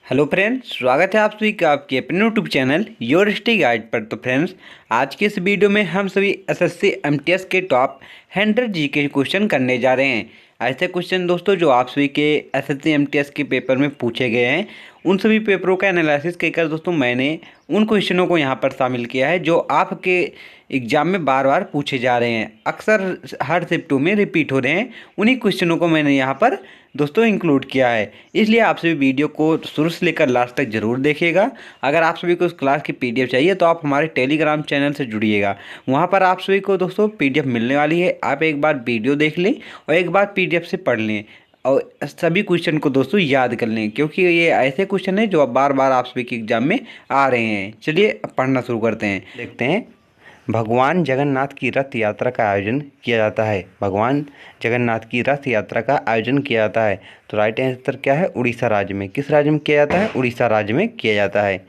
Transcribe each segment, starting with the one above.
Hello friends, स्वागत है आप सभी का आपके अपने YouTube channel your history guide पर। तो फ्रेंड्स, आज के इस वीडियो में हम सभी एसएससी एमटीएस के टॉप 100 जीके क्वेश्चन करने जा रहे हैं। ऐसे क्वेश्चन दोस्तों जो आप सभी के एसएससी एमटीएस के पेपर में पूछे गए हैं, उन सभी पेपरों का एनालिसिस कर दोस्तों मैंने उन क्वेश्चनों को यहाँ पर शामिल किया है जो आपके एग्जाम में बार बार पूछे जा रहे हैं, अक्सर हर शिफ्टों में रिपीट हो रहे हैं। उन्हीं क्वेश्चनों को मैंने यहाँ पर दोस्तों इंक्लूड किया है। इसलिए आप सभी वीडियो को शुरू से लेकर लास्ट तक जरूर देखिएगा। अगर आप सभी को इस क्लास की पीडीएफ चाहिए तो आप हमारे टेलीग्राम चैनल से जुड़िएगा, वहाँ पर आप सभी को दोस्तों पीडीएफ मिलने वाली है। आप एक बार वीडियो देख लें और एक बार पीडीएफ से पढ़ लें और सभी क्वेश्चन को दोस्तों याद कर लें, क्योंकि ये ऐसे क्वेश्चन हैं जो बार बार आप सभी के एग्जाम में आ रहे हैं। चलिए अब पढ़ना शुरू करते हैं। देखते हैं, भगवान जगन्नाथ की रथ यात्रा का आयोजन किया जाता है। भगवान जगन्नाथ की रथ यात्रा का आयोजन किया जाता है। तो राइट आंसर क्या है? उड़ीसा राज्य में। किस राज्य में किया जाता है? उड़ीसा राज्य में किया जाता है।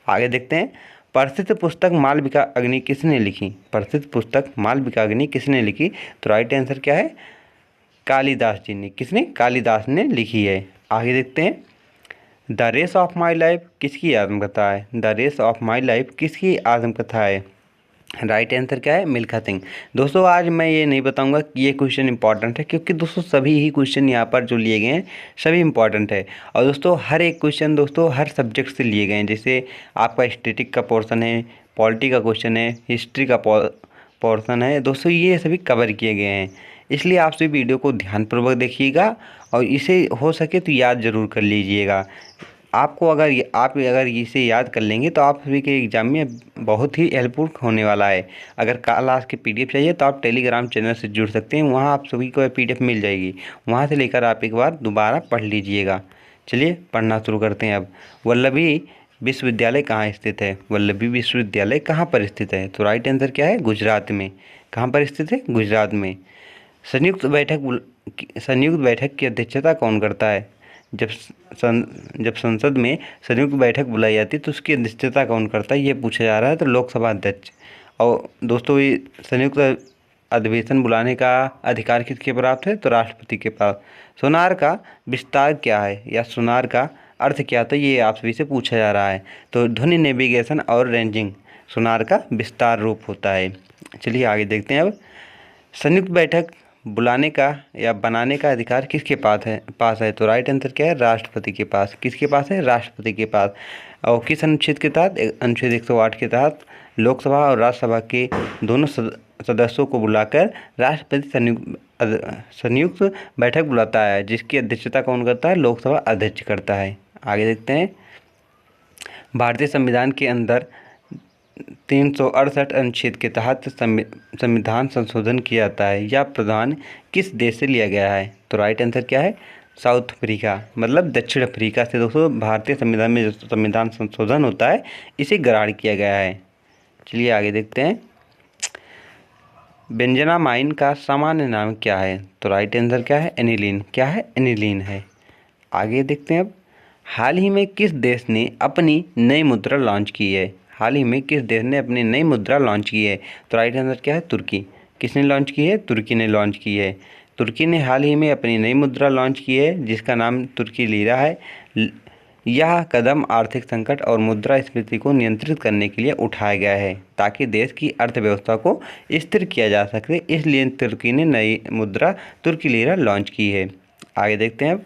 आगे देखते हैं, प्रसिद्ध पुस्तक मालविका अग्नि किसने लिखी? प्रसिद्ध पुस्तक मालविका अग्नि किसने लिखी? तो राइट आंसर क्या है? कालिदास जी ने। किसने? कालिदास ने लिखी है। आगे देखते हैं, the race of my life किसकी आत्मकथा है? The race of my life किसकी आत्मकथा है? राइट आंसर क्या है? मिल्खा सिंह। दोस्तों आज मैं ये नहीं बताऊंगा कि ये क्वेश्चन इंपॉर्टेंट है, क्योंकि दोस्तों सभी ही क्वेश्चन यहाँ पर जो लिए गए हैं सभी इंपॉर्टेंट है। और दोस्तों हर एक क्वेश्चन दोस्तों हर सब्जेक्ट से लिए गए हैं। जैसे आपका स्टैटिक का पोर्शन है, पॉलिटी का क्वेश्चन है, हिस्ट्री का पोर्शन है, दोस्तों ये सभी कवर किए गए हैं। इसलिए आप सभी वीडियो को ध्यानपूर्वक देखिएगा और इसे हो सके तो याद ज़रूर कर लीजिएगा। आपको अगर इसे याद कर लेंगे तो आप सभी के एग्ज़ाम में बहुत ही हेल्पफुल होने वाला है। अगर क्लास की पीडीएफ चाहिए तो आप टेलीग्राम चैनल से जुड़ सकते हैं, वहाँ आप सभी को पीडीएफ मिल जाएगी। वहाँ से लेकर आप एक बार दोबारा पढ़ लीजिएगा। चलिए पढ़ना शुरू करते हैं अब। वल्लभी विश्वविद्यालय कहाँ स्थित है? वल्लभी विश्वविद्यालय कहाँ पर स्थित है? तो राइट आंसर क्या है? गुजरात में। कहाँ पर स्थित है? गुजरात में। संयुक्त बैठक की अध्यक्षता कौन करता है? जब संसद में संयुक्त बैठक बुलाई जाती है तो उसकी अध्यक्षता कौन करता है, ये पूछा जा रहा है। तो लोकसभा अध्यक्ष। और दोस्तों ये संयुक्त अधिवेशन बुलाने का अधिकार किसके प्राप्त है? तो राष्ट्रपति के पास। सोनार का विस्तार क्या है या सोनार का अर्थ क्या था, ये आप सभी से पूछा जा रहा है। तो ध्वनि नेविगेशन और रेंजिंग सोनार का विस्तार रूप होता है। चलिए आगे देखते हैं अब। संयुक्त बैठक बुलाने का या बनाने का अधिकार किसके पास है? तो राइट आंसर क्या है? राष्ट्रपति के पास। किसके पास है? राष्ट्रपति के पास। और किस अनुच्छेद के तहत? अनुच्छेद 108 के तहत लोकसभा और राज्यसभा के दोनों सदस्यों को बुलाकर राष्ट्रपति संयुक्त बैठक बुलाता है, जिसकी अध्यक्षता कौन करता है? लोकसभा अध्यक्ष करता है। आगे देखते हैं, भारतीय संविधान के अंदर 368 अनुच्छेद के तहत संविधान संशोधन किया जाता है। यह प्रावधान किस देश से लिया गया है? तो राइट आंसर क्या है? साउथ अफ्रीका, मतलब दक्षिण अफ्रीका से दोस्तों भारतीय संविधान में जो संविधान संशोधन होता है इसे ग्रहण किया गया है। चलिए आगे देखते हैं, बेंजनामाइन का सामान्य नाम क्या है? तो राइट आंसर क्या है? एनिलीन। क्या है? एनिलीन है। आगे देखते हैं अब, हाल ही में किस देश ने अपनी नई मुद्रा लॉन्च की है? हाल ही में किस देश ने अपनी नई मुद्रा लॉन्च की है? तो राइट आंसर क्या है? तुर्की। किसने लॉन्च की है? तुर्की ने लॉन्च की है। तुर्की ने हाल ही में अपनी नई मुद्रा लॉन्च की है, जिसका नाम तुर्की लीरा है। यह कदम आर्थिक संकट और मुद्रास्फीति को नियंत्रित करने के लिए उठाया गया है, ताकि देश की अर्थव्यवस्था को स्थिर किया जा सके। इसलिए तुर्की ने नई मुद्रा तुर्की लीरा लॉन्च की है। आगे देखते हैं अब,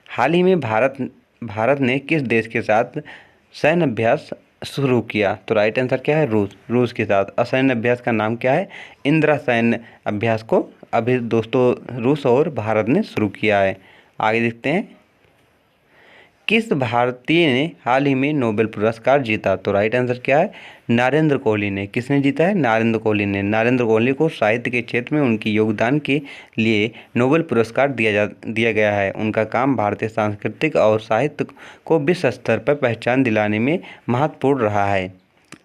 हाल ही में भारत ने किस देश के साथ सैन्य अभ्यास शुरू किया? तो राइट आंसर क्या है? रूस के साथ। और सैन्य अभ्यास का नाम क्या है? इंदिरा सैन्य अभ्यास को अभी दोस्तों रूस और भारत ने शुरू किया है। आगे देखते हैं, किस भारतीय ने हाल ही में नोबेल पुरस्कार जीता? तो राइट आंसर क्या है? नरेंद्र कोहली ने। किसने जीता है? नरेंद्र कोहली ने। नरेंद्र कोहली को साहित्य के क्षेत्र में उनके योगदान के लिए नोबेल पुरस्कार दिया गया है। उनका काम भारतीय सांस्कृतिक और साहित्य को विश्व स्तर पर पहचान दिलाने में महत्वपूर्ण रहा है।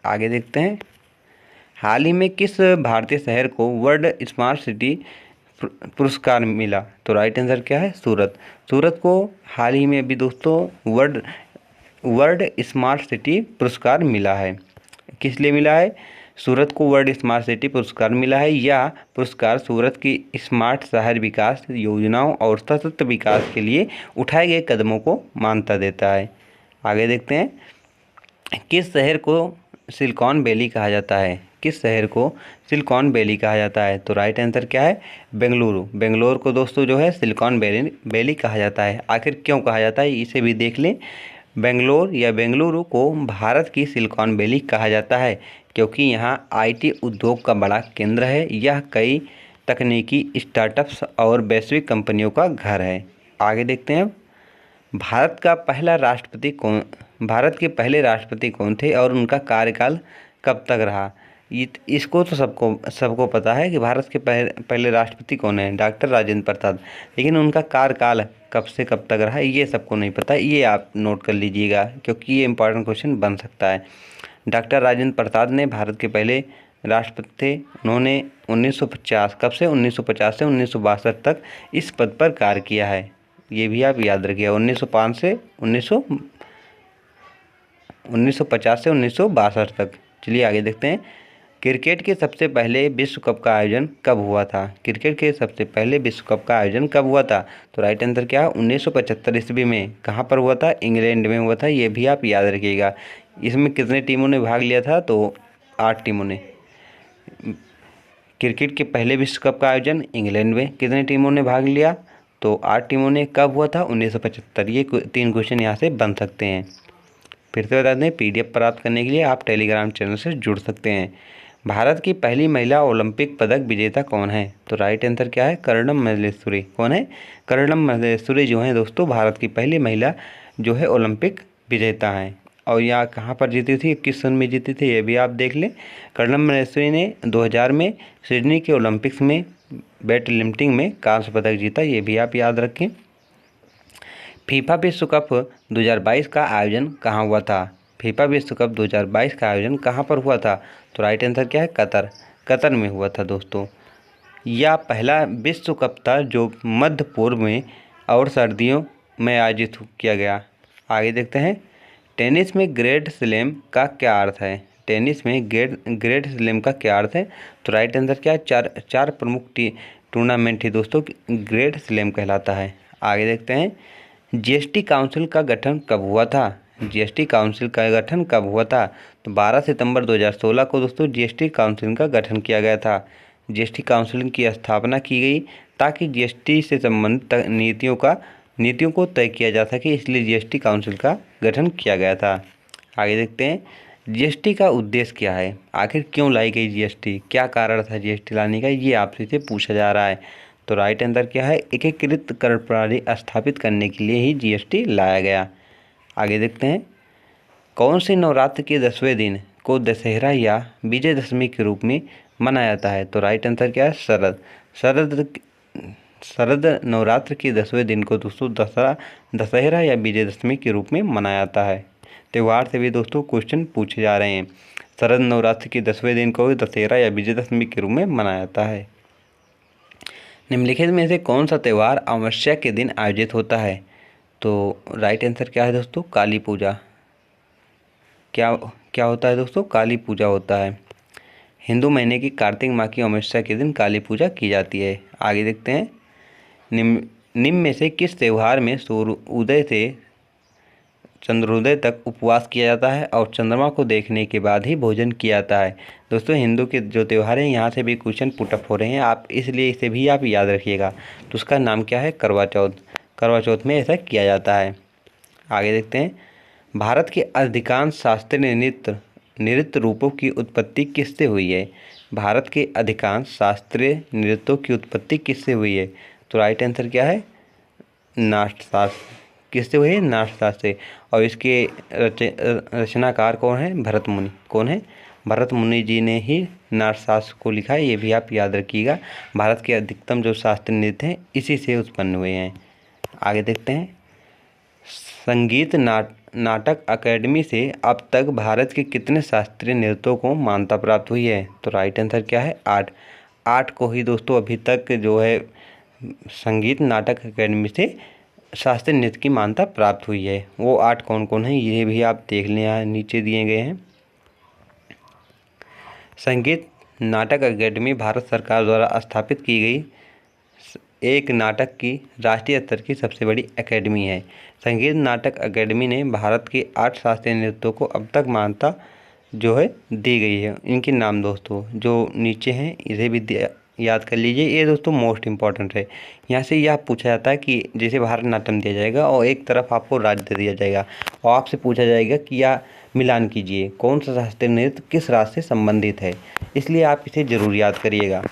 आगे देखते हैं, हाल ही में किस भारतीय शहर को वर्ल्ड स्मार्ट सिटी पुरस्कार मिला? तो राइट आंसर क्या है? सूरत। सूरत को हाल ही में अभी दोस्तों वर्ल्ड स्मार्ट सिटी पुरस्कार मिला है। किस लिए मिला है? सूरत को वर्ल्ड स्मार्ट सिटी पुरस्कार मिला है। यह पुरस्कार सूरत की स्मार्ट शहर विकास योजनाओं और सतत विकास के लिए उठाए गए कदमों को मान्यता देता है। आगे देखते हैं, किस शहर को सिलिकॉन वैली कहा जाता है? किस शहर को सिलिकॉन वैली कहा जाता है? तो राइट आंसर क्या है? बेंगलुरु। बेंगलोर को दोस्तों जो है सिलिकॉन वैली कहा जाता है। आखिर क्यों कहा जाता है इसे भी देख लें। बेंगलोर या बेंगलुरु को भारत की सिलिकॉन वैली कहा जाता है क्योंकि यहाँ आईटी उद्योग का बड़ा केंद्र है। यह कई तकनीकी स्टार्टअप्स और वैश्विक कंपनियों का घर है। आगे देखते हैं, भारत के पहले राष्ट्रपति कौन थे और उनका कार्यकाल कब तक रहा? इसको तो सबको पता है कि भारत के पहले राष्ट्रपति कौन है, डॉक्टर राजेंद्र प्रसाद। लेकिन उनका कार्यकाल कब से कब तक रहा ये सबको नहीं पता। ये आप नोट कर लीजिएगा क्योंकि ये इंपॉर्टेंट क्वेश्चन बन सकता है। डॉक्टर राजेंद्र प्रसाद ने भारत के पहले राष्ट्रपति थे। उन्होंने 1950 कब से 1950 से 1962 तक इस पद पर कार्य किया है। ये भी आप याद रखिए, 1950 से 1962 तक। चलिए आगे देखते हैं, क्रिकेट के सबसे पहले विश्व कप का आयोजन कब हुआ था? क्रिकेट के सबसे पहले विश्व कप का आयोजन कब हुआ था? तो राइट आंसर क्या है? 1975 ईस्वी में। कहाँ पर हुआ था? इंग्लैंड में हुआ था। ये भी आप याद रखिएगा। इसमें कितने टीमों ने भाग लिया था? तो 8 टीमों ने। क्रिकेट के पहले विश्व कप का आयोजन इंग्लैंड में कितने टीमों ने भाग लिया? तो 8 टीमों ने। कब हुआ था? 1975। ये 3 क्वेश्चन यहाँ से बन सकते हैं। फिर से बता दें, पीडीएफ प्राप्त करने के लिए आप टेलीग्राम चैनल से जुड़ सकते हैं। भारत की पहली महिला ओलंपिक पदक विजेता कौन है? तो राइट आंसर क्या है? कर्णम मल्लेश्वरी। कौन है? कर्णम मल्लेश्वरी जो है दोस्तों भारत की पहली महिला जो है ओलंपिक विजेता हैं। और यहाँ कहाँ पर जीती थी, किस सन में जीती थी, ये भी आप देख लें। कर्णम मल्लेश्वरी ने 2000 में सिडनी के ओलंपिक्स में वेट लिफ्टिंग में कांस्य पदक जीता। ये भी आप याद रखें। फीफा विश्व कप 2022 का आयोजन कहाँ हुआ था? फीफा विश्व कप 2022 का आयोजन कहाँ पर हुआ था? तो राइट आंसर क्या है? कतर में हुआ था दोस्तों। यह पहला विश्व कप था जो मध्य पूर्व में और सर्दियों में आयोजित किया गया। आगे देखते हैं, टेनिस में ग्रैंड स्लैम का क्या अर्थ है? टेनिस में ग्रैंड स्लैम का क्या अर्थ है? तो राइट आंसर क्या है? चार प्रमुख टूर्नामेंट ही दोस्तों ग्रैंड स्लैम कहलाता है। आगे देखते हैं, जीएसटी काउंसिल का गठन कब हुआ था? जीएसटी काउंसिल का गठन कब हुआ था? तो 12 सितंबर 2016 को दोस्तों जीएसटी काउंसिल का गठन किया गया था। जीएसटी काउंसिल की स्थापना की गई ताकि जीएसटी से संबंधित नीतियों को तय किया जा सके, इसलिए जीएसटी काउंसिल का गठन किया गया था। आगे देखते हैं, जीएसटी का उद्देश्य क्या है? आखिर क्यों लाई गई जीएसटी? क्या कारण था जीएसटी लाने का? ये आपसे से पूछा जा रहा है। तो राइट आंसर क्या है? एकीकृत कर प्रणाली स्थापित करने के लिए ही जीएसटी लाया गया। आगे देखते हैं, कौन से नवरात्र के 10वें दिन को दशहरा या विजयदशमी के रूप में मनाया जाता है? तो राइट आंसर क्या है? शरद नवरात्र के 10वें दिन को दोस्तों दशहरा या विजयदशमी के रूप में मनाया जाता है। त्यौहार से भी दोस्तों क्वेश्चन पूछे जा रहे हैं। शरद नवरात्र के 10वें दिन को दशहरा या विजयदशमी के रूप में मनाया जाता है। निम्नलिखित में से कौन सा त्यौहार अमावस्या के दिन आयोजित होता है? तो राइट आंसर क्या है दोस्तों? काली पूजा। क्या होता है दोस्तों? काली पूजा होता है। हिंदू महीने की कार्तिक माह की अमावस्या के दिन काली पूजा की जाती है। आगे देखते हैं, निम्न में से किस त्यौहार में सूर्योदय से चंद्रोदय तक उपवास किया जाता है और चंद्रमा को देखने के बाद ही भोजन किया जाता है? दोस्तों हिंदू के जो त्यौहार हैं यहाँ से भी क्वेश्चन पुटअप हो रहे हैं, आप इसलिए इसे भी आप याद रखिएगा। तो उसका नाम क्या है? करवा चौथ। करवा चौथ में ऐसा किया जाता है। आगे देखते हैं, भारत के अधिकांश शास्त्रीय नृत्य रूपों की उत्पत्ति किससे हुई है? भारत के अधिकांश शास्त्रीय नृत्यों की उत्पत्ति किससे हुई है? तो राइट आंसर क्या है? नाट्यशास्त्र। किससे हुई है? नाट्यशास्त्र से। और इसके रचनाकार कौन है? भरत मुनि। कौन है? भरत मुनि जी ने ही नाट्यशास्त्र को लिखा है। ये भी आप याद रखिएगा। भारत के अधिकतम जो शास्त्रीय नृत्य हैं इसी से उत्पन्न हुए हैं। आगे देखते हैं, संगीत नाटक अकेडमी से अब तक भारत के कितने शास्त्रीय नृत्यों को मान्यता प्राप्त हुई है? तो राइट आंसर क्या है? 8 को ही दोस्तों अभी तक जो है संगीत नाटक अकेडमी से शास्त्रीय नृत्य की मान्यता प्राप्त हुई है। वो 8 कौन कौन है ये भी आप देख लें, यहाँ नीचे दिए गए हैं। संगीत नाटक अकेडमी भारत सरकार द्वारा स्थापित की गई एक नाटक की राष्ट्रीय स्तर की सबसे बड़ी एकेडमी है। संगीत नाटक अकेडमी ने भारत के 8 शास्त्रीय नृत्यों को अब तक मान्यता जो है दी गई है। इनके नाम दोस्तों जो नीचे हैं इसे भी याद कर लीजिए। ये दोस्तों मोस्ट इम्पॉर्टेंट है। यहाँ से यह पूछा जाता है कि जैसे भारतनाट्यम दिया जाएगा और एक तरफ आपको राज्य दे दिया जाएगा और आपसे पूछा जाएगा कि या मिलान कीजिए कौन सा शास्त्रीय नृत्य किस राज्य से संबंधित है, इसलिए आप इसे ज़रूर याद करिएगा।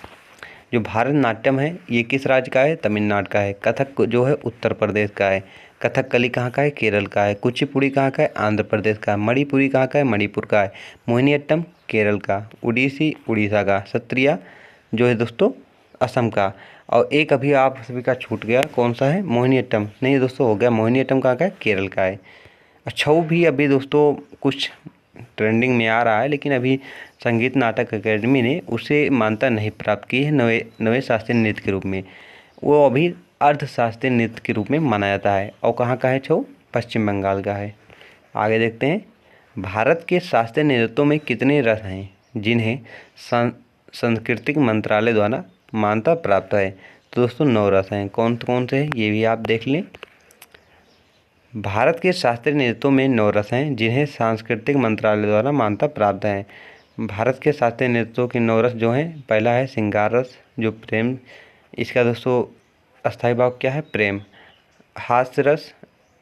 जो भारतनाट्यम है ये किस राज्य का है? तमिलनाडु का है। कथक जो है उत्तर प्रदेश का है। कथकली कहाँ का है? केरल का है। कुचिपुड़ी कहाँ का है? आंध्र प्रदेश का। मणिपुरी कहाँ का है? मणिपुर का है। मोहिनीअट्टम केरल का। उड़ीसी उड़ीसा का। सत्रिया जो है दोस्तों असम का। और एक अभी आप सभी का छूट गया, कौन सा है? मोहिनीअट्टम नहीं दोस्तों, हो गया मोहिनीअट्टम कहाँ का है? केरल का है। छऊ भी अभी दोस्तों कुछ ट्रेंडिंग में आ रहा है, लेकिन अभी संगीत नाटक अकेडमी ने उसे मान्यता नहीं प्राप्त की है नवे शास्त्रीय नृत्य के रूप में। वो अभी अर्ध शास्त्रीय नृत्य के रूप में माना जाता है। और कहाँ का है छऊ? पश्चिम बंगाल का है। आगे देखते हैं, भारत के शास्त्रीय नृत्यों में कितने रस हैं जिन्हें सांस्कृतिक मंत्रालय द्वारा मान्यता प्राप्त है? तो दोस्तों 9 रस हैं। कौन कौन से हैं ये भी आप देख लें। भारत के शास्त्रीय नृत्यों में 9 रस हैं जिन्हें सांस्कृतिक मंत्रालय द्वारा मान्यता प्राप्त है। भारत के शास्त्रीय नृत्यों के 9 रस जो हैं, पहला है श्रृंगार रस जो प्रेम, इसका दोस्तों अस्थायी भाव क्या है? प्रेम। हास्य रस,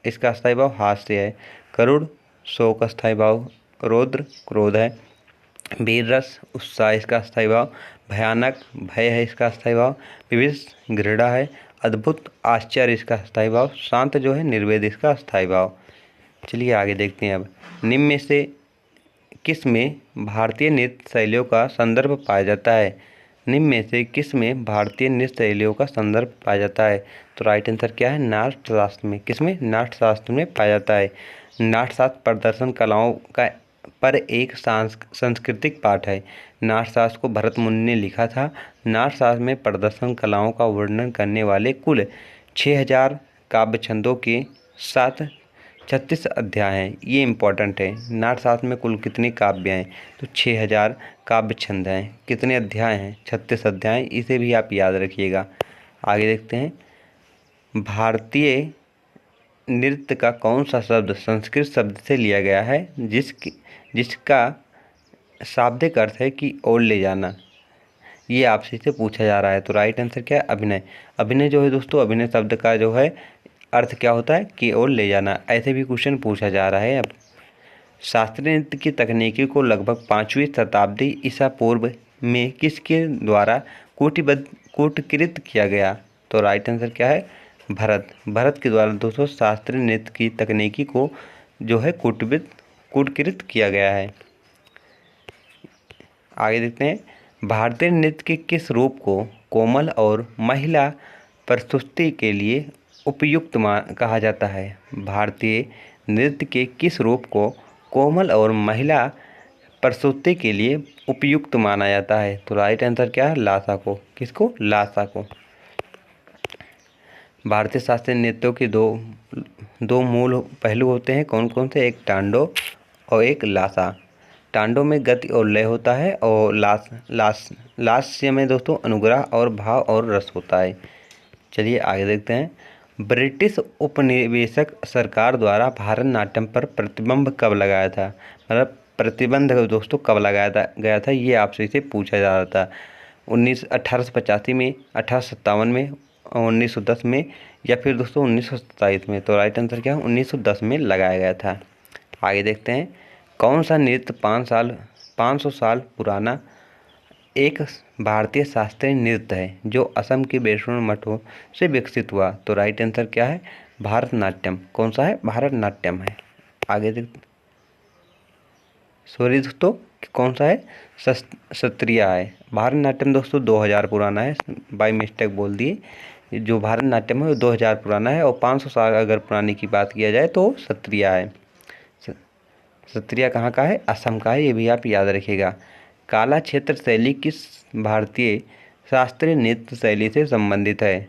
इसका अस्थायी भाव हास्य है। करुण शोक अस्थायी भाव, रौद्र क्रोध है। वीर रस उत्साह, इसका अस्थायी भाव। भयानक भय है, इसका अस्थायी भाव। विविध घृणा है। अद्भुत आश्चर्य, इसका अस्थायी भाव। शांत जो है निर्वेद, इसका अस्थायी भाव। चलिए आगे देखते हैं। अब निम्न में से किस में भारतीय नृत्य शैलियों का संदर्भ पाया जाता है? निम्न में से किस में भारतीय नृत्य शैलियों का संदर्भ पाया जाता है? तो राइट आंसर क्या है? नाट्यशास्त्र में। किस में? नाट्यशास्त्र में पाया जाता है। नाट्यशास्त्र प्रदर्शन कलाओं का पर एक सांस्कृतिक पाठ है। नाट्यशास्त्र को भरत मुनि ने लिखा था। नाट्यशास्त्र में प्रदर्शन कलाओं का वर्णन करने वाले कुल 6000 काव्य छंदों के साथ 36 अध्याय हैं। ये इम्पोर्टेंट है। नाट्यशास्त्र में कुल कितने काव्य हैं? तो 6000 काव्य छंद हैं। कितने अध्याय हैं? 36 अध्याय। इसे भी आप याद रखिएगा। आगे देखते हैं, भारतीय नृत्य का कौन सा शब्द संस्कृत शब्द से लिया गया है जिसका शाब्दिक अर्थ है कि ओर ले जाना? ये आपसे से पूछा जा रहा है। तो राइट आंसर क्या है? अभिनय। अभिनय जो है दोस्तों, अभिनय शब्द का जो है अर्थ क्या होता है? कि ओर ले जाना। ऐसे भी क्वेश्चन पूछा जा रहा है। अब शास्त्रीय नृत्य की तकनीकी को लगभग 5वीं शताब्दी ईसा पूर्व में किसके द्वारा कूटकृत किया गया? तो राइट आंसर क्या है? भरत के द्वारा दोस्तों शास्त्रीय नृत्य की तकनीकी को जो है कूटकृत किया गया है। आगे देखते हैं, भारतीय नृत्य के किस रूप को कोमल और महिला प्रस्तुति के लिए उपयुक्त कहा जाता है? भारतीय नृत्य के किस रूप को कोमल और महिला प्रस्तुति के लिए उपयुक्त माना जाता है? तो राइट आंसर क्या है? लासा को। किसको? लासा को। भारतीय शास्त्रीय नृत्यों के दो मूल पहलू होते हैं। कौन कौन से? एक टांडो और एक लासा। टांडो में गति और लय होता है और लास्य में दोस्तों अनुग्रह और भाव और रस होता है। चलिए आगे देखते हैं, ब्रिटिश उपनिवेशक सरकार द्वारा भारतनाट्यम पर प्रतिबंध कब लगाया था? मतलब प्रतिबंध दोस्तों कब लगाया गया था, ये आपसे इसे पूछा जा रहा था। 1885 में, 1857 में, 1910 में या फिर दोस्तों 1927 में? तो राइट आंसर क्या है? 1910 में लगाया गया था। आगे देखते हैं, कौन सा नृत्य 500 साल पुराना एक भारतीय शास्त्रीय नृत्य है जो असम के वैष्णव मठों से विकसित हुआ? तो राइट आंसर क्या है? भारतनाट्यम। कौन सा है? भारतनाट्यम है। आगे देखते, सॉरी दोस्तों कौन सा है? सत्रिया है। भारतनाट्यम दोस्तों 2000 पुराना है, बाय मिस्टेक बोल दिए। जो भारतनाट्यम है वो 2000 पुराना है और 500 साल अगर पुराने की बात किया जाए तो सत्रिया है। सत्रिया कहाँ का है? असम का है। ये भी आप याद रखिएगा। काला क्षेत्र शैली किस भारतीय शास्त्रीय नृत्य शैली से संबंधित है?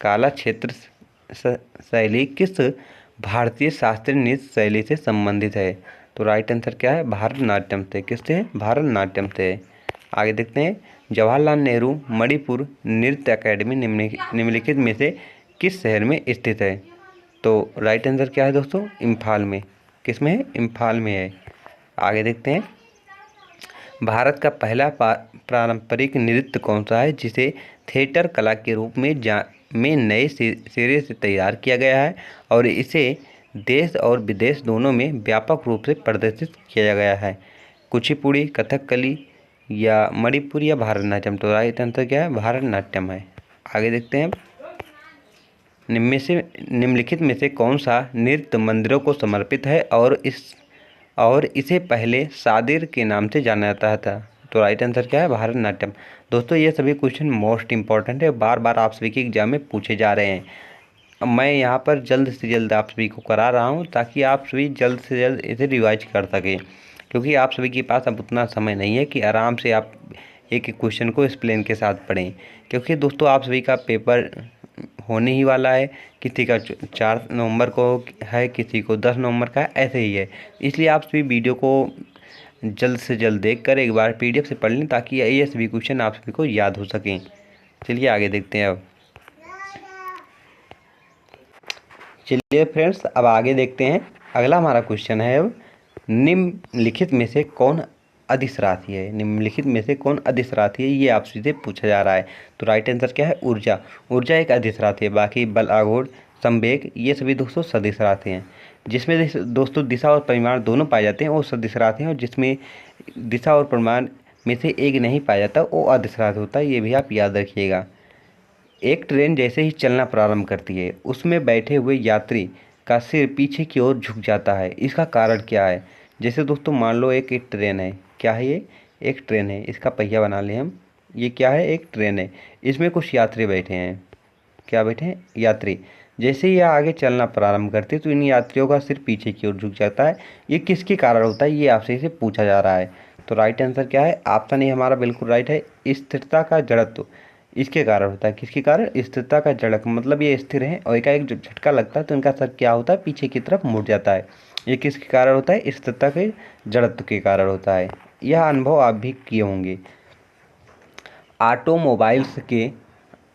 काला क्षेत्र शैली किस भारतीय शास्त्रीय नृत्य शैली से संबंधित है? तो राइट आंसर क्या है? भारतनाट्यम से। किससे? भारतनाट्यम से। आगे देखते हैं, जवाहरलाल नेहरू मणिपुर नृत्य अकेडमी निम्नलिखित में से किस शहर में स्थित है? तो राइट आंसर क्या है दोस्तों? इम्फाल में। किस में है? इम्फाल में है। आगे देखते हैं, भारत का पहला पारंपरिक नृत्य कौन सा है जिसे थिएटर कला के रूप में नए सिरे से तैयार किया गया है और इसे देश और विदेश दोनों में व्यापक रूप से प्रदर्शित किया गया है? कुचिपुड़ी, कथकली या मणिपुर या भारतनाट्यम? तो राइट आंसर क्या है? भारतनाट्यम है। आगे देखते हैं, निम्नलिखित में से कौन सा नृत्य मंदिरों को समर्पित है और इसे पहले सादिर के नाम से जाना जाता था? तो राइट आंसर क्या है? भारतनाट्यम। दोस्तों ये सभी क्वेश्चन मोस्ट इंपॉर्टेंट है, बार बार आप सभी के एग्जाम में पूछे जा रहे हैं। मैं यहाँ पर जल्द से जल्द आप सभी को करा रहा हूँ ताकि आप सभी जल्द से जल्द इसे रिवाइज कर सकें, क्योंकि आप सभी के पास अब उतना समय नहीं है कि आराम से आप एक एक क्वेश्चन को एक्सप्लेन के साथ पढ़ें, क्योंकि दोस्तों आप सभी का पेपर होने ही वाला है। किसी का 4 नवंबर को है, किसी को 10 नवंबर का है, ऐसे ही है। इसलिए आप सभी वीडियो को जल्द से जल्द देखकर एक बार पीडीएफ से पढ़ लें ताकि ये सभी क्वेश्चन आप सभी को याद हो सकें। चलिए आगे देखते हैं। अब चलिए फ्रेंड्स, अब आगे देखते हैं। अगला हमारा क्वेश्चन है, अब निम्नलिखित में से कौन अधिसराथी है? निम्नलिखित में से कौन अधिसराथी है, ये आपसे से पूछा जा रहा है। तो राइट आंसर क्या है? ऊर्जा। ऊर्जा एक अधिसराथी है। बाकी बल, आघूर्ण, संवेग ये सभी दोस्तों सदिसराथी हैं। जिसमें दोस्तों दिशा और परिमाण दोनों पाए जाते हैं वो सदिसराथी हैं, और जिसमें दिशा और परिमाण में से एक नहीं पाया जाता वो अधिसराथी होता है। ये भी आप याद रखिएगा। एक ट्रेन जैसे ही चलना प्रारंभ करती है उसमें बैठे हुए यात्री का सिर पीछे की ओर झुक जाता है, इसका कारण क्या है? जैसे दोस्तों मान लो एक ट्रेन है। क्या है ये? एक ट्रेन है। इसका पहिया बना लें हम। ये क्या है? एक ट्रेन है। इसमें कुछ यात्री बैठे हैं। क्या बैठे हैं? यात्री। जैसे ही आगे चलना प्रारंभ करते तो इन यात्रियों का सिर पीछे की ओर झुक जाता है। ये किसके कारण होता है, ये आपसे इसे पूछा जा रहा है। तो राइट आंसर क्या है? ऑप्शन ए हमारा बिल्कुल राइट है, स्थिरता का जड़त्व। इसके कारण होता है। किसके कारण? स्थिरता का जड़त्व। मतलब ये स्थिर है और एकाएक जब झटका लगता है तो इनका सर क्या होता है? पीछे की तरफ मुड़ जाता है। ये किसके कारण होता है? स्थिरता के जड़त्व के कारण होता है। यह अनुभव आप भी किए होंगे। ऑटोमोबाइल्स के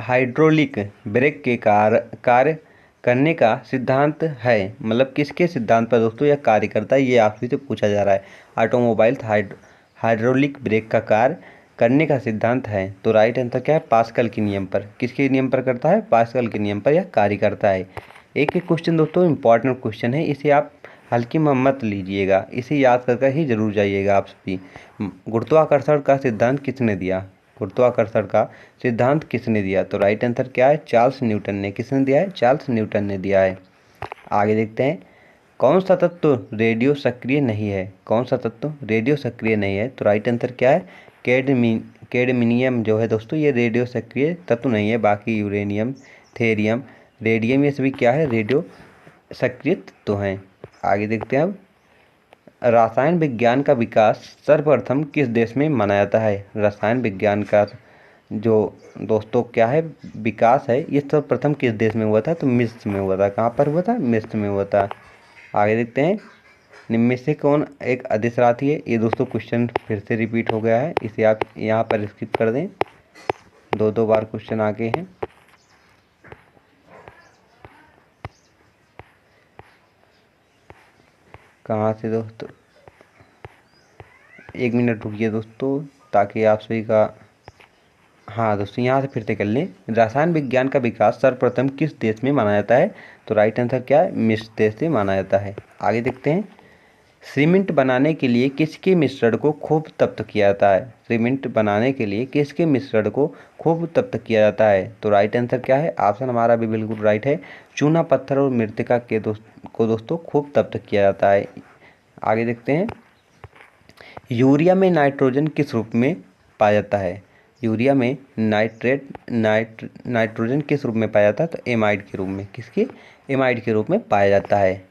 हाइड्रोलिक ब्रेक के कार्य करने का सिद्धांत है, मतलब किसके सिद्धांत पर दोस्तों यह कार्य करता है, ये आपसे से पूछा जा रहा है। ऑटोमोबाइल हाइड्रोलिक ब्रेक का कार्य करने का सिद्धांत है। तो राइट आंसर क्या है? पास्कल के नियम पर। किसके नियम पर करता है? पास्कल के नियम पर यह कार्य करता है। एक एक क्वेश्चन दोस्तों इंपॉर्टेंट क्वेश्चन है, इसे आप हल्की में मत लीजिएगा, इसे याद करके ही जरूर जाइएगा आप सभी। गुरुत्वाकर्षण का सिद्धांत किसने दिया? गुरुत्वाकर्षण का सिद्धांत किसने दिया? तो राइट आंसर क्या है? चार्ल्स न्यूटन ने। किसने दिया है? चार्ल्स न्यूटन ने दिया है। आगे देखते हैं, कौन सा तत्व रेडियो सक्रिय नहीं है? कौन सा तत्व रेडियो सक्रिय नहीं है? तो राइट आंसर क्या है? कैडमिनियम जो है दोस्तों ये रेडियो सक्रिय तत्व नहीं है। बाकी यूरेनियम, थेरियम, रेडियम ये सभी क्या है? रेडियो सक्रिय तत्व हैं। आगे देखते हैं, अब रसायन विज्ञान का विकास सर्वप्रथम किस देश में माना जाता है? रसायन विज्ञान का जो दोस्तों क्या है विकास है, ये सर्वप्रथम किस देश में हुआ था? तो मिस्र में हुआ था। कहाँ पर हुआ था? मिस्र में हुआ था। आगे देखते हैं, निम्न में से कौन एक अधिसराथी है? ये दोस्तों क्वेश्चन फिर से रिपीट हो गया है, इसे आप यहाँ पर स्किप कर दें। दो बार क्वेश्चन आगे हैं। कहाँ से दोस्तों? एक मिनट रुकिए दोस्तों ताकि आप सभी का, हाँ दोस्तों यहाँ से फिर से कर लें। रसायन विज्ञान का विकास सर्वप्रथम किस देश में माना जाता है? तो राइट आंसर क्या है? मिस्र देश से माना जाता है। आगे देखते हैं, सीमेंट बनाने के लिए किसके मिश्रण को खूब तप्त किया जाता है? सीमेंट बनाने के लिए किसके मिश्रण को खूब तप्त किया जाता है? तो राइट आंसर क्या है? ऑप्शन हमारा भी बिल्कुल राइट है, चूना, पत्थर और मृतिका के दोस्तों खूब तप्त किया जाता है। आगे देखते हैं, यूरिया में नाइट्रोजन किस रूप में पाया जाता है? यूरिया में नाइट्रोजन किस रूप में पाया जाता है? तो एमाइड के रूप में। किसके? एमाइड के रूप में पाया जाता है।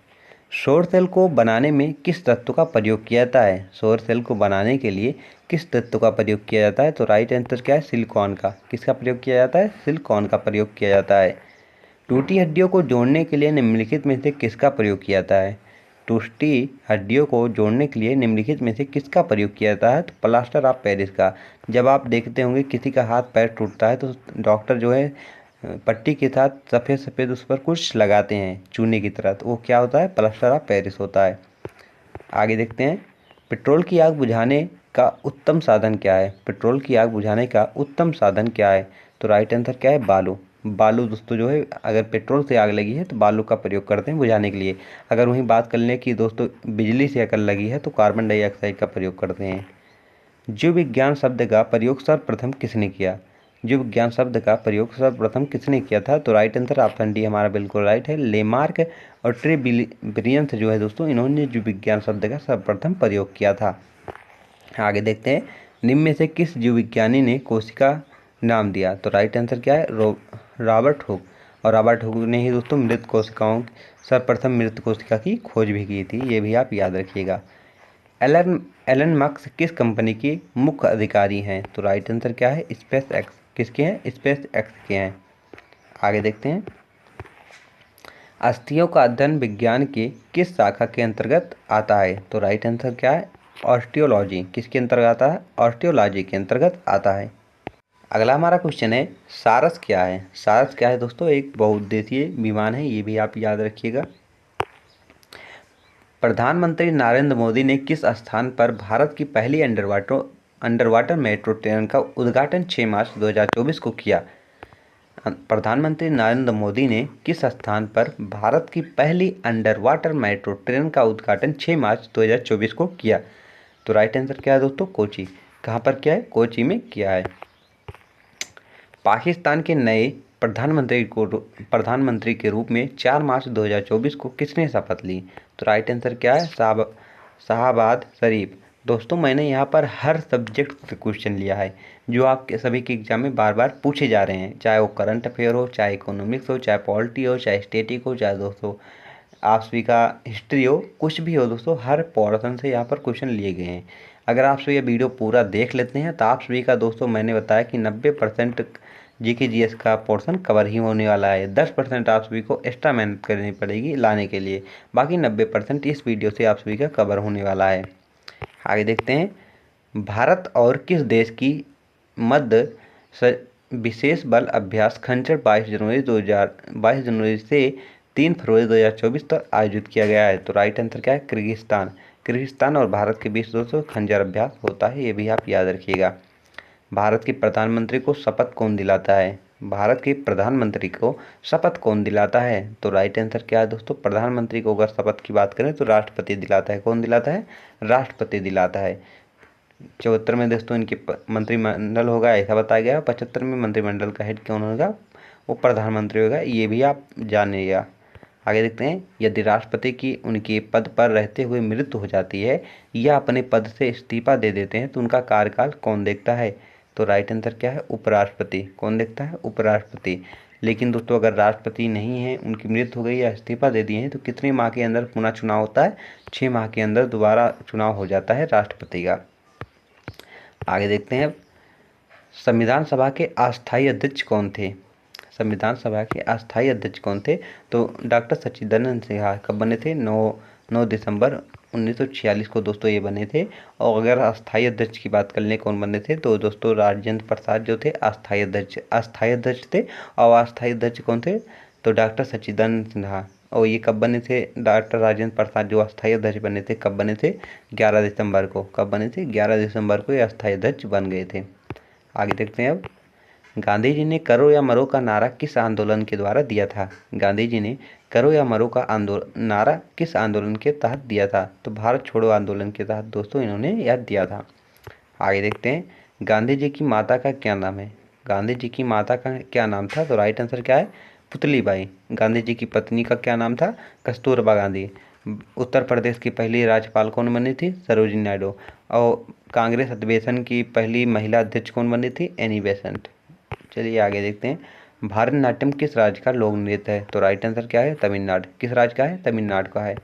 सौर सेल को बनाने में किस तत्व का प्रयोग किया जाता है? सौर सेल को बनाने के लिए किस तत्व का प्रयोग किया जाता है? तो राइट आंसर क्या है? सिलिकॉन का। किसका प्रयोग किया जाता है? सिलिकॉन का प्रयोग किया जाता है। टूटी हड्डियों को जोड़ने के लिए निम्नलिखित में से किसका प्रयोग किया जाता है? टूटी हड्डियों को जोड़ने के लिए निम्नलिखित में से किसका प्रयोग किया जाता है? तो प्लास्टर ऑफ पेरिस का। जब आप देखते होंगे किसी का हाथ पैर टूटता है तो डॉक्टर जो है पट्टी के साथ सफ़ेद सफ़ेद उस पर कुछ लगाते हैं चूने की तरह, तो वो क्या होता है? प्लास्टर ऑफ पेरिस होता है। आगे देखते हैं, पेट्रोल की आग बुझाने का उत्तम साधन क्या है? पेट्रोल की आग बुझाने का उत्तम साधन क्या है? तो राइट आंसर क्या है? बालू। बालू दोस्तों जो है, अगर पेट्रोल से आग लगी है तो बालू का प्रयोग करते हैं बुझाने के लिए। अगर वहीं बात कर लें कि दोस्तों बिजली से अगर लगी है तो कार्बन डाइऑक्साइड का प्रयोग करते हैं। जीव विज्ञान शब्द का प्रयोग सर्वप्रथम किसने किया? जीव विज्ञान शब्द का प्रयोग सर्वप्रथम किसने किया था? तो राइट आंसर ऑप्शन डी हमारा बिल्कुल राइट है। लेमार्क और ट्रे ब्रिलियंस जो है दोस्तों, इन्होंने जीव विज्ञान शब्द का सर्वप्रथम प्रयोग किया था। आगे देखते हैं, निम्न में से किस जीव विज्ञानी ने कोशिका नाम दिया? तो राइट आंसर क्या है? Robert Hooke. और रॉबर्ट हुक ने ही दोस्तों मृत कोशिकाओं सर्वप्रथम मृत कोशिका की खोज भी की थी, ये भी आप याद रखिएगा। एलन मस्क किस कंपनी के मुख्य अधिकारी हैं? तो राइट आंसर क्या है? Space x. किसके हैं? स्पेस एक्स के हैं। आगे देखते हैं, अस्थियों का अध्ययन विज्ञान के किस शाखा के अंतर्गत आता है? तो राइट आंसर क्या है? ऑस्टियोलॉजी। किसके अंतर्गत आता है? ऑस्टियोलॉजी के अंतर्गत आता है। अगला हमारा क्वेश्चन है, सारस क्या है? सारस क्या है दोस्तों? एक बहुउद्देशीय विमान है, ये भी आप याद रखिएगा। प्रधानमंत्री नरेंद्र मोदी ने किस स्थान पर भारत की पहली अंडरवाटर मेट्रो ट्रेन का उद्घाटन 6 मार्च 2024 को किया? प्रधानमंत्री नरेंद्र मोदी ने किस स्थान पर भारत की पहली अंडरवाटर मेट्रो ट्रेन का उद्घाटन 6 मार्च 2024 को किया? तो राइट आंसर क्या है दोस्तों? कोची। कहाँ पर किया है? कोची में किया है। पाकिस्तान के नए प्रधानमंत्री के रूप में 4 मार्च 2024 को किसने शपथ ली? तो राइट आंसर क्या है? शाहबाज शरीफ। दोस्तों मैंने यहाँ पर हर सब्जेक्ट से क्वेश्चन लिया है जो आपके सभी के एग्जाम में बार बार पूछे जा रहे हैं, चाहे वो करंट अफेयर हो, चाहे इकोनॉमिक्स हो, चाहे पॉलिटी हो, चाहे स्टैटिक हो, चाहे दोस्तों आप सभी का हिस्ट्री हो, कुछ भी हो दोस्तों, हर पोर्शन से यहाँ पर क्वेश्चन लिए गए हैं। अगर आप सभी ये वीडियो पूरा देख लेते हैं तो आप सभी का दोस्तों मैंने बताया कि 90% जीके जीएस का पोर्शन कवर ही होने वाला है। 10% आप सभी को एक्स्ट्रा मेहनत करनी पड़ेगी लाने के लिए, बाकी 90% इस वीडियो से आप सभी का कवर होने वाला है। आगे देखते हैं, भारत और किस देश की मध्य विशेष बल अभ्यास खंजर 22 जनवरी से 3 फरवरी 2024 तक आयोजित किया गया है? तो राइट आंसर क्या है? किर्गिस्तान और भारत के बीच दोस्तों खंजर अभ्यास होता है, ये भी आप याद रखिएगा। भारत के प्रधानमंत्री को शपथ कौन दिलाता है? भारत के प्रधानमंत्री को शपथ कौन दिलाता है? तो राइट आंसर क्या है दोस्तों? प्रधानमंत्री को अगर शपथ की बात करें तो राष्ट्रपति दिलाता है। कौन दिलाता है? राष्ट्रपति दिलाता है। 74 में दोस्तों इनके मंत्रिमंडल होगा ऐसा बताया गया। 75 में मंत्रिमंडल का हेड कौन होगा? वो प्रधानमंत्री होगा, ये भी आप जानिएगा। आगे देखते हैं, यदि राष्ट्रपति की उनके पद पर रहते हुए मृत्यु हो जाती है या अपने पद से इस्तीफा दे देते हैं तो उनका कार्यकाल कौन देखता है? तो राइट आंसर क्या है? उपराष्ट्रपति। कौन देखता है? उपराष्ट्रपति। लेकिन दोस्तों अगर राष्ट्रपति नहीं है, उनकी मृत्यु हो गई या इस्तीफा दे दिए हैं तो कितने माह के अंदर पुनः चुनाव होता है? 6 माह के अंदर दोबारा चुनाव हो जाता है राष्ट्रपति का। आगे देखते हैं, संविधान सभा के अस्थायी अध्यक्ष कौन थे? संविधान सभा के अस्थायी अध्यक्ष कौन थे? तो डॉक्टर सच्चिदानंद सिन्हा। कब बने थे? 9 दिसंबर 1946 को दोस्तों ये बने थे। और अगर अस्थायी अध्यक्ष की बात कर लें कौन बने थे तो दोस्तों राजेंद्र प्रसाद जो थे अस्थायी अध्यक्ष थे। और अस्थायी अध्यक्ष कौन थे? तो डॉक्टर सच्चिदानंद सिन्हा। और ये कब बने थे? डॉक्टर राजेंद्र प्रसाद जो अस्थायी अध्यक्ष बने थे कब बने थे? 11 दिसंबर को। कब बने थे? 11 दिसंबर को ये अस्थायी अध्यक्ष बन गए थे। आगे देखते हैं, अब गांधी जी ने करो या मरो का नारा किस आंदोलन के द्वारा दिया था? गांधी जी ने करो या मरो का नारा किस आंदोलन के तहत दिया था? तो भारत छोड़ो आंदोलन के तहत दोस्तों इन्होंने यह दिया था। आगे देखते हैं, गांधी जी की माता का क्या नाम है? गांधी जी की माता का क्या नाम था? तो राइट आंसर क्या है? पुतली बाई। गांधी जी की पत्नी का क्या नाम था? कस्तूरबा गांधी। उत्तर प्रदेश की पहली राज्यपाल कौन बनी थी? सरोजिनी नायडू। और कांग्रेस अधिवेशन की पहली महिला अध्यक्ष कौन बनी थी? Annie Besant. चलिए आगे देखते हैं, भारतनाट्यम किस राज्य का लोक नृत्य है? तो राइट आंसर क्या है? तमिलनाडु। किस राज्य का है? तमिलनाडु का है।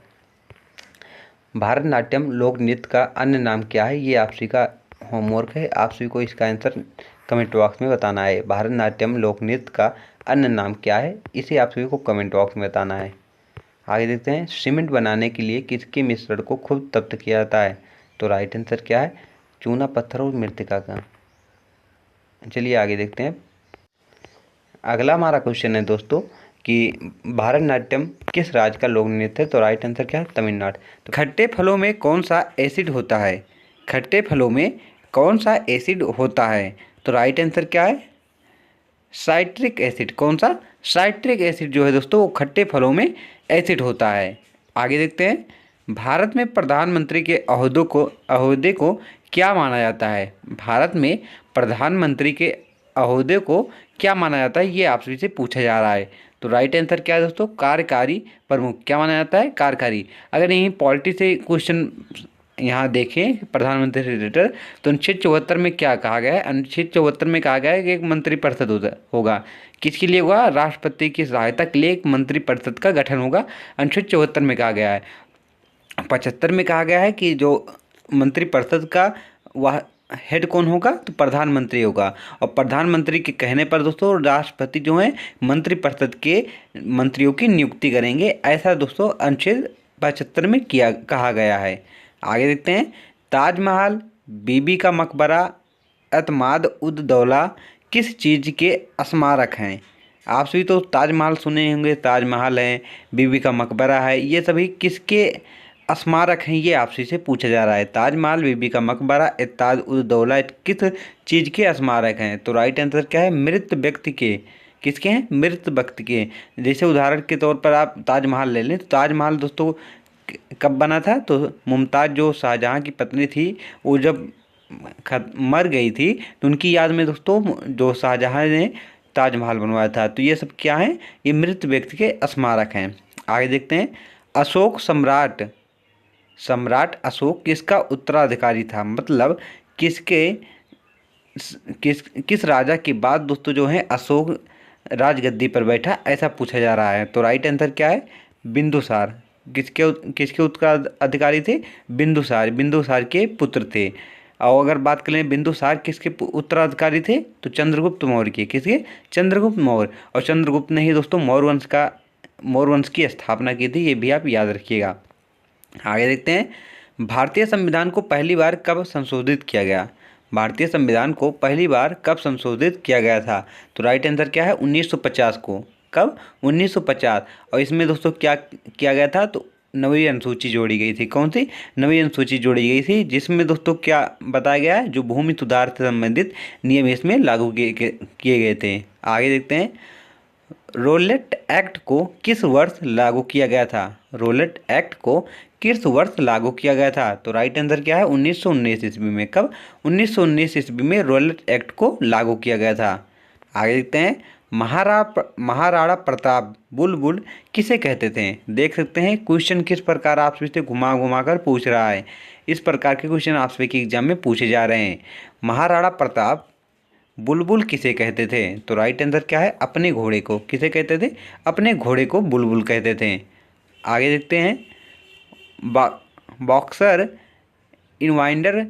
भारतनाट्यम लोक नृत्य का अन्य नाम क्या है? ये आप सभी का होमवर्क है, आप सभी को इसका आंसर कमेंट बॉक्स में बताना है। भारतनाट्यम लोक नृत्य का अन्य नाम क्या है? इसे आप सभी को कमेंट बॉक्स में बताना है। आगे देखते हैं, सीमेंट बनाने के लिए किसके मिश्रण को खूब तप्त किया जाता है? तो राइट आंसर क्या है? चूना, पत्थर और मृतिका का। चलिए आगे देखते हैं। अगला हमारा क्वेश्चन है दोस्तों कि भारतनाट्यम किस राज्य का लोक नृत्य है? तो राइट आंसर क्या है? तमिलनाडु। तो खट्टे फलों में कौन सा एसिड होता है? खट्टे फलों में कौन सा एसिड होता है? तो राइट आंसर क्या है? Citric acid. कौन सा? साइट्रिक एसिड जो है दोस्तों वो खट्टे फलों में एसिड होता है। आगे देखते हैं, भारत में प्रधानमंत्री के अहोदे को क्या माना जाता है? भारत में प्रधानमंत्री के अहोदे को क्या माना जाता है, ये आपसे से पूछा जा रहा है। तो राइट आंसर क्या है दोस्तों? कार्यकारी प्रमुख। क्या माना जाता है? कार्यकारी। अगर यहीं पॉलिटी से क्वेश्चन यहाँ देखें प्रधानमंत्री से रिलेटेड, तो अनुच्छेद 74 में क्या कहा गया है? अनुच्छेद 74 में कहा गया है कि एक मंत्रिपरिषद होगा। किसके लिए होगा? राष्ट्रपति की सहायता के लिए एक मंत्रिपरिषद का गठन होगा, अनुच्छेद 74 में कहा गया है। 75 में कहा गया है कि जो मंत्रिपरिषद का वह हेड कौन होगा? तो प्रधानमंत्री होगा। और प्रधानमंत्री के कहने पर दोस्तों राष्ट्रपति जो है मंत्रिपरिषद के मंत्रियों की नियुक्ति करेंगे, ऐसा दोस्तों अनुच्छेद 75 में कहा गया है। आगे देखते हैं, ताजमहल, बीबी का मकबरा, एतमाद उद दौला किस चीज़ के स्मारक हैं? आप सभी तो ताजमहल सुने होंगे, ताजमहल है, बीबी का मकबरा है, ये सभी किसके स्मारक हैं, ये आपसे से पूछा जा रहा है। ताजमहल, बीबी का मकबरा, एतमाद उद दौला किस चीज़ के स्मारक हैं? तो राइट आंसर क्या है? मृत व्यक्ति के। किसके हैं? मृत व्यक्ति के। जैसे उदाहरण के तौर पर आप ताजमहल ले लें, तो ताजमहल दोस्तों कब बना था? तो मुमताज़ जो शाहजहाँ की पत्नी थी, वो जब मर गई थी तो उनकी याद में दोस्तों जो शाहजहाँ ने ताजमहल बनवाया था। तो ये सब क्या है? ये मृत व्यक्ति के स्मारक हैं। आगे देखते हैं, अशोक सम्राट अशोक किसका उत्तराधिकारी था? मतलब किस राजा के बाद दोस्तों जो है अशोक राजगद्दी पर बैठा, ऐसा पूछा जा रहा है। तो राइट आंसर क्या है? बिंदुसार। किसके उत्तराधिकारी थे? बिंदुसार के पुत्र थे। और अगर बात करें बिंदुसार किसके उत्तराधिकारी थे? तो चंद्रगुप्त मौर्य के। किसके? चंद्रगुप्त मौर्य। और चंद्रगुप्त ने ही दोस्तों मौर्य वंश की स्थापना की थी, ये भी आप याद रखिएगा। आगे देखते हैं, भारतीय संविधान को पहली बार कब संशोधित किया गया? भारतीय संविधान को पहली बार कब संशोधित किया गया था? तो राइट आंसर क्या है? 1950 को। कब? 1950। और इसमें दोस्तों क्या किया गया था? तो नवीं अनुसूची जोड़ी गई थी। कौन सी? नवीं अनुसूची जोड़ी गई थी, जिसमें दोस्तों क्या बताया गया है? जो भूमि सुधार से संबंधित नियम इसमें लागू किए गए थे। आगे देखते हैं, रोलेट एक्ट को किस वर्ष लागू किया गया था? रोलेट एक्ट को किस वर्ष लागू किया गया था? तो राइट आंसर क्या है? 1919 ईस्वी में। कब? 1919 ईस्वी में रोलेट एक्ट को लागू किया गया था। आगे देखते हैं, महाराणा प्रताप बुलबुल किसे कहते थे? देख सकते हैं क्वेश्चन किस प्रकार आपसे से घुमा घुमा कर पूछ रहा है। इस प्रकार के क्वेश्चन आपसे के एग्जाम में पूछे जा रहे हैं। महाराणा प्रताप बुलबुल किसे कहते थे? तो राइट आंसर क्या है? अपने घोड़े को। किसे कहते थे? अपने घोड़े को बुलबुल कहते थे। आगे देखते हैं, बॉक्सर इनवाइंडर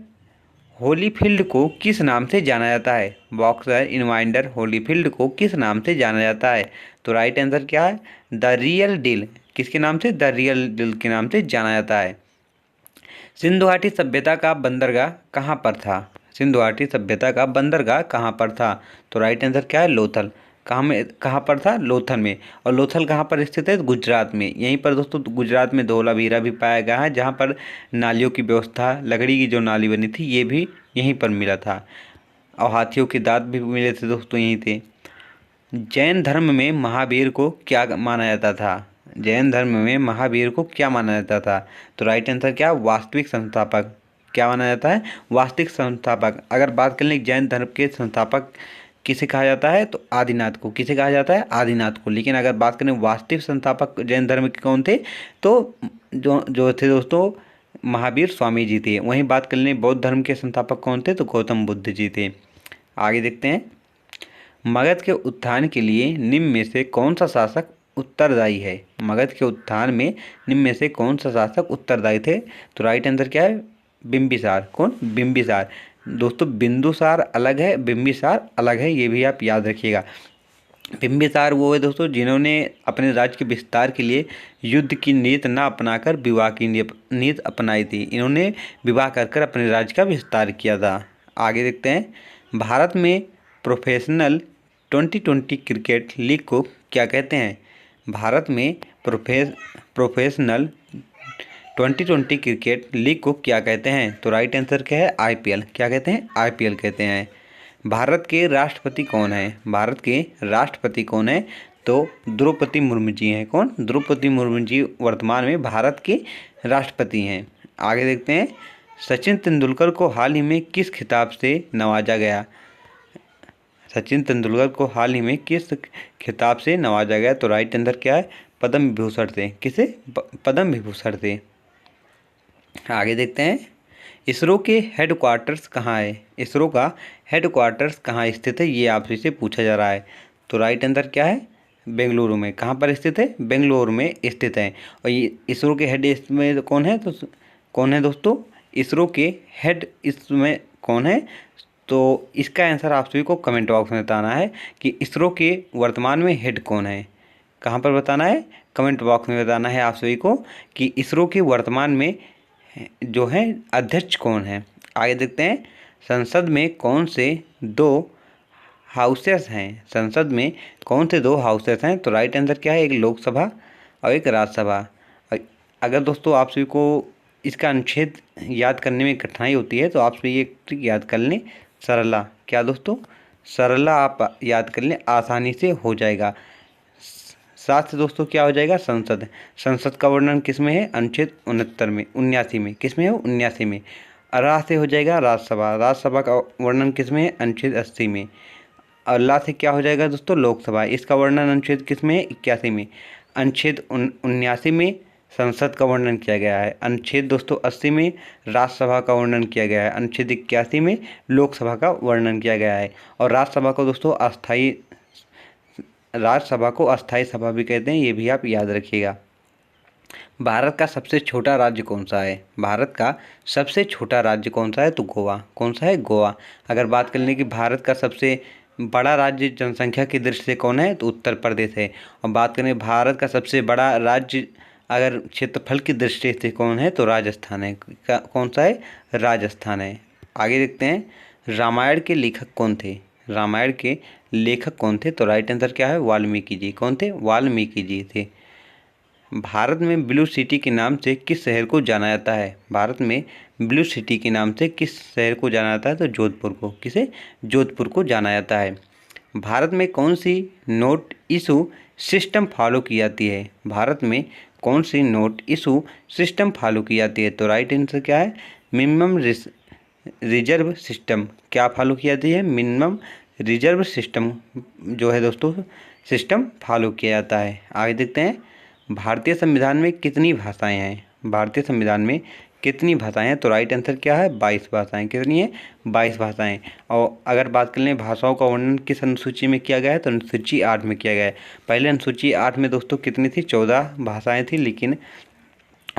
होलीफील्ड को किस नाम से जाना जाता है? बॉक्सर इनवाइंडर होलीफील्ड को किस नाम से जाना जाता है? तो राइट आंसर क्या है? The real deal. किसके नाम से? द रियल डील के नाम से जाना जाता है। सिंधु घाटी सभ्यता का बंदरगाह कहाँ पर था? सिंधु घाटी सभ्यता का बंदरगाह कहाँ पर था? तो राइट आंसर क्या है? लोथल। कहाँ पर था? लोथल में। और लोथल कहाँ पर स्थित है? गुजरात में। यहीं पर दोस्तों गुजरात में धोलावीरा भी पाया गया है, जहाँ पर नालियों की व्यवस्था, लकड़ी की जो नाली बनी थी, ये भी यहीं पर मिला था। और हाथियों के दांत भी मिले थे दोस्तों, यहीं थे। जैन धर्म में महावीर को क्या माना जाता था? जैन धर्म में महावीर को क्या माना जाता था? तो राइट आंसर क्या? वास्तविक संस्थापक। क्या माना जाता है? वास्तविक संस्थापक। अगर बात करें जैन धर्म के संस्थापक किसे कहा जाता है? तो आदिनाथ को। किसे कहा जाता है? आदिनाथ को। लेकिन अगर बात करें वास्तविक संस्थापक जैन धर्म के कौन थे? तो जो थे दोस्तों महावीर स्वामी जी थे। वहीं बात कर लें बौद्ध धर्म के संस्थापक कौन थे? तो गौतम बुद्ध जी थे। आगे देखते हैं, मगध के उत्थान के लिए निम्न में से कौन सा शासक उत्तरदायी है? मगध के उत्थान में निम्न में से कौन सा शासक उत्तरदायी थे? तो राइट आंसर क्या है? बिंबिसार। कौन? बिंबिसार। दोस्तों बिंदुसार अलग है, बिंबिसार अलग है, ये भी आप याद रखिएगा। बिंबिसार वो है दोस्तों जिन्होंने अपने राज्य के विस्तार के लिए युद्ध की नीति न अपनाकर विवाह की नीति अपनाई थी। इन्होंने विवाह कर कर अपने राज्य का विस्तार किया था। आगे देखते हैं, भारत में प्रोफेशनल 2020 क्रिकेट लीग को क्या कहते हैं? भारत में प्रोफेशनल 2020 क्रिकेट लीग को क्या कहते हैं? तो राइट आंसर क्या है? IPL। क्या कहते हैं? IPL कहते हैं। भारत के राष्ट्रपति कौन है? भारत के राष्ट्रपति कौन है? तो द्रौपदी मुर्मू जी हैं। कौन? द्रौपदी मुर्मू जी वर्तमान में भारत के राष्ट्रपति हैं। आगे देखते हैं, सचिन तेंदुलकर को हाल ही में किस खिताब से नवाजा गया? सचिन तेंदुलकर को हाल ही में किस खिताब से नवाजा गया? तो राइट आंसर क्या है? पद्म विभूषण से। किसे? पद्म विभूषण से। आगे देखते हैं, इसरो के हेडक्वार्टर्स कहाँ है? इसरो का हेडक्वार्टर्स कहाँ स्थित है? ये आपसे से पूछा जा रहा है। तो राइट आंसर क्या है? बेंगलुरु में। कहाँ पर स्थित है? बेंगलुरु में स्थित है। और ये इसरो के हेड इसमें कौन है? तो कौन है दोस्तों? इसरो के हेड इसमें कौन है? तो इसका आंसर आप सभी को कमेंट बॉक्स में बताना है कि इसरो के वर्तमान में हेड कौन है। कहाँ पर बताना है? कमेंट बॉक्स में बताना है आप सभी को कि इसरो के वर्तमान में जो है अध्यक्ष कौन है। आगे देखते हैं, संसद में कौन से 2 हाउसेस हैं? संसद में कौन से 2 हाउसेस हैं? तो राइट आंसर क्या है? एक लोकसभा और एक राज्यसभा। अगर दोस्तों आप सभी को इसका अनुच्छेद याद करने में कठिनाई होती है तो आप सभी एक ट्रिक याद कर लें, सरला। क्या दोस्तों? सरला आप याद कर लें, आसानी से हो जाएगा। साथ से दोस्तों क्या हो जाएगा? संसद। संसद का वर्णन किस में है? अनुच्छेद 69 में, 79 में। किस में है? 79 में। रा से हो जाएगा राज्यसभा। राज्यसभा का वर्णन किस में है? अनुच्छेद 80 में। और ला से क्या हो जाएगा दोस्तों? लोकसभा। इसका वर्णन अनुच्छेद किस में है? 81 में। अनुच्छेद 79 में संसद का वर्णन किया गया है। अनुच्छेद दोस्तों 80 में राज्यसभा का वर्णन किया गया है। अनुच्छेद 81 में लोकसभा का वर्णन किया गया है। और राज्यसभा को दोस्तों राज्यसभा को अस्थायी सभा भी कहते हैं, ये भी आप याद रखिएगा। भारत का सबसे छोटा राज्य कौन सा है? भारत का सबसे छोटा राज्य कौन सा है? तो गोवा। कौन सा है? गोवा। अगर बात कर लें कि भारत का सबसे बड़ा राज्य जनसंख्या की दृष्टि से कौन है? तो उत्तर प्रदेश है। और बात करें भारत का सबसे बड़ा राज्य अगर क्षेत्रफल की दृष्टि से कौन है? तो राजस्थान है। कौन सा है? राजस्थान है। आगे देखते हैं, रामायण के लेखक कौन थे? रामायण के लेखक कौन थे? तो राइट आंसर क्या है? वाल्मीकि जी। कौन थे? वाल्मीकि जी थे। भारत में ब्लू सिटी के नाम से किस शहर को जाना जाता है? भारत में ब्लू सिटी के नाम से किस शहर को जाना जाता है? तो जोधपुर को। किसे? जोधपुर को जाना जाता है। भारत में कौन सी नोट इशू सिस्टम फॉलो की जाती है? भारत में कौन सी नोट इशू सिस्टम फॉलो की जाती है? तो राइट आंसर क्या है? Minimum reserve system. क्या फॉलो की जाती है? मिनिमम रिजर्व सिस्टम जो है दोस्तों सिस्टम फॉलो किया जाता है। आगे देखते हैं, भारतीय संविधान में कितनी भाषाएं हैं? भारतीय संविधान में कितनी भाषाएं हैं? तो राइट आंसर क्या है? 22 भाषाएं। कितनी है? 22 भाषाएं। और अगर बात कर लें भाषाओं का वर्णन किस अनुसूची में किया गया है? तो अनुसूची 8 में किया गया है। पहले अनुसूची 8 में दोस्तों कितनी थी? 14 भाषाएं थी, लेकिन